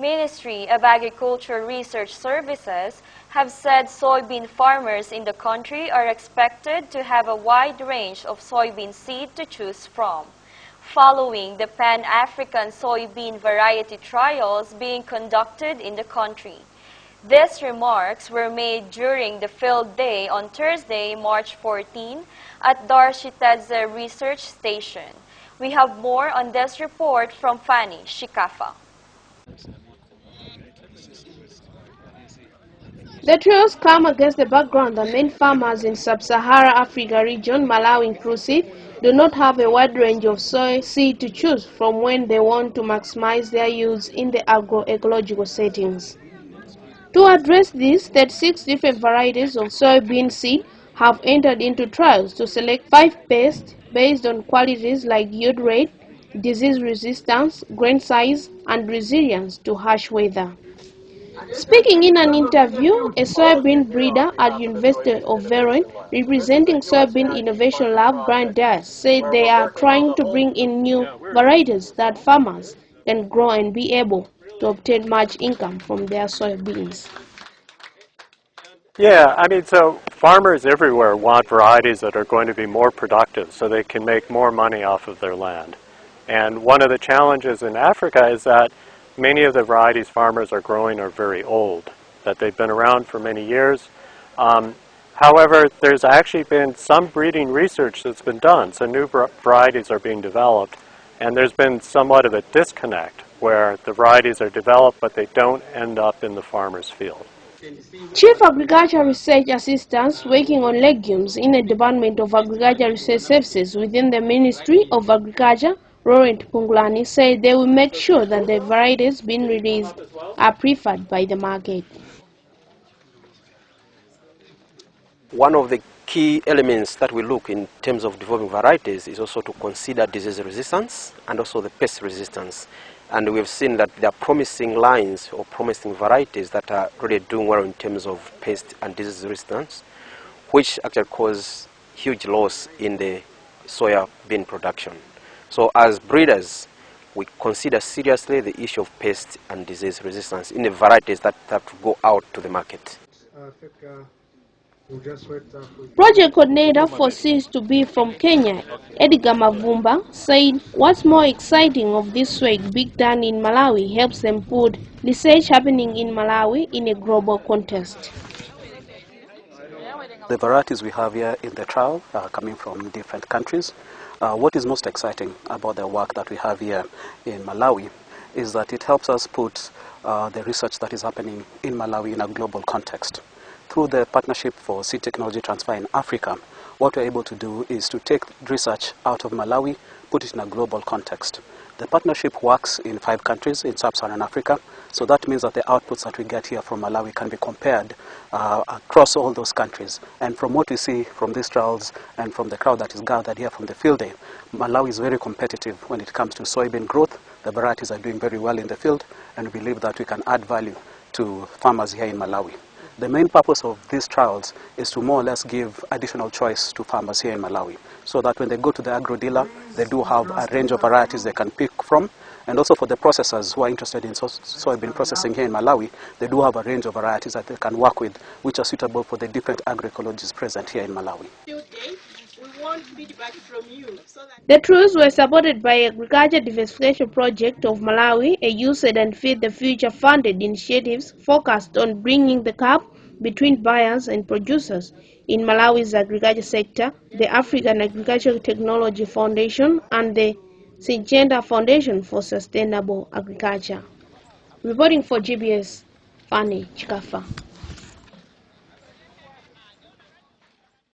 Ministry of Agriculture Research Services have said soybean farmers in the country are expected to have a wide range of soybean seed to choose from, following the Pan-African soybean variety trials being conducted in the country. These remarks were made during the field day on Thursday, March 14, at Dar Chitedze Research Station. We have more on this report from Fanny Shikafa. The trials come against the background that many farmers in Sub-Saharan Africa region, Malawi inclusive, do not have a wide range of soy seed to choose from when they want to maximize their yields in the agroecological settings. To address this, 36 different varieties of soybean seed have entered into trials to select 5 pests based on qualities like yield rate, disease resistance, grain size, and resilience to harsh weather. Speaking in an interview, a soybean breeder at University of Veron, representing Soybean Innovation Lab, Brian Dias, said they are trying to bring in new varieties that farmers can grow and be able to obtain much income from their soybeans. Yeah, so farmers everywhere want varieties that are going to be more productive so they can make more money off of their land. And one of the challenges in Africa is that many of the varieties farmers are growing are very old, that they've been around for many years. However, there's actually been some breeding research that's been done, so new varieties are being developed, and there's been somewhat of a disconnect where the varieties are developed but they don't end up in the farmer's field. Chief Agriculture Research Assistants working on legumes in the Department of Agriculture Research Services within the Ministry of Agriculture, Laurent Pungulani, said they will make sure that the varieties being released are preferred by the market. One of the key elements that we look in terms of developing varieties is also to consider disease resistance and also the pest resistance. And we've seen that there are promising lines or promising varieties that are really doing well in terms of pest and disease resistance, which actually cause huge loss in the soya bean production. So as breeders, we consider seriously the issue of pest and disease resistance in the varieties that have to go out to the market. Project coordinator for seeds to be from Kenya, Edgar Mavumba, said what's more exciting of this week being done in Malawi helps them put research happening in Malawi in a global context. The varieties we have here in the trial are coming from different countries. What is most exciting about the work that we have here in Malawi is that it helps us put the research that is happening in Malawi in a global context. Through the Partnership for Seed Technology Transfer in Africa, what we're able to do is to take research out of Malawi, put it in a global context. The partnership works in 5 countries in Sub-Saharan Africa, so that means that the outputs that we get here from Malawi can be compared across all those countries. And from what we see from these trials and from the crowd that is gathered here from the field day, Malawi is very competitive when it comes to soybean growth. The varieties are doing very well in the field, and we believe that we can add value to farmers here in Malawi. The main purpose of these trials is to more or less give additional choice to farmers here in Malawi, so that when they go to the agro dealer, they do have a range of varieties they can pick from. And also for the processors who are interested in soybean processing here in Malawi, they do have a range of varieties that they can work with, which are suitable for the different agroecologies present here in Malawi. The trials were supported by Agriculture Diversification Project of Malawi, a USAID and Feed the Future funded initiatives focused on bringing the gap between buyers and producers in Malawi's agriculture sector, the African Agricultural Technology Foundation, and the Syngenta Foundation for Sustainable Agriculture. Reporting for GBS, Fanny Shikafa.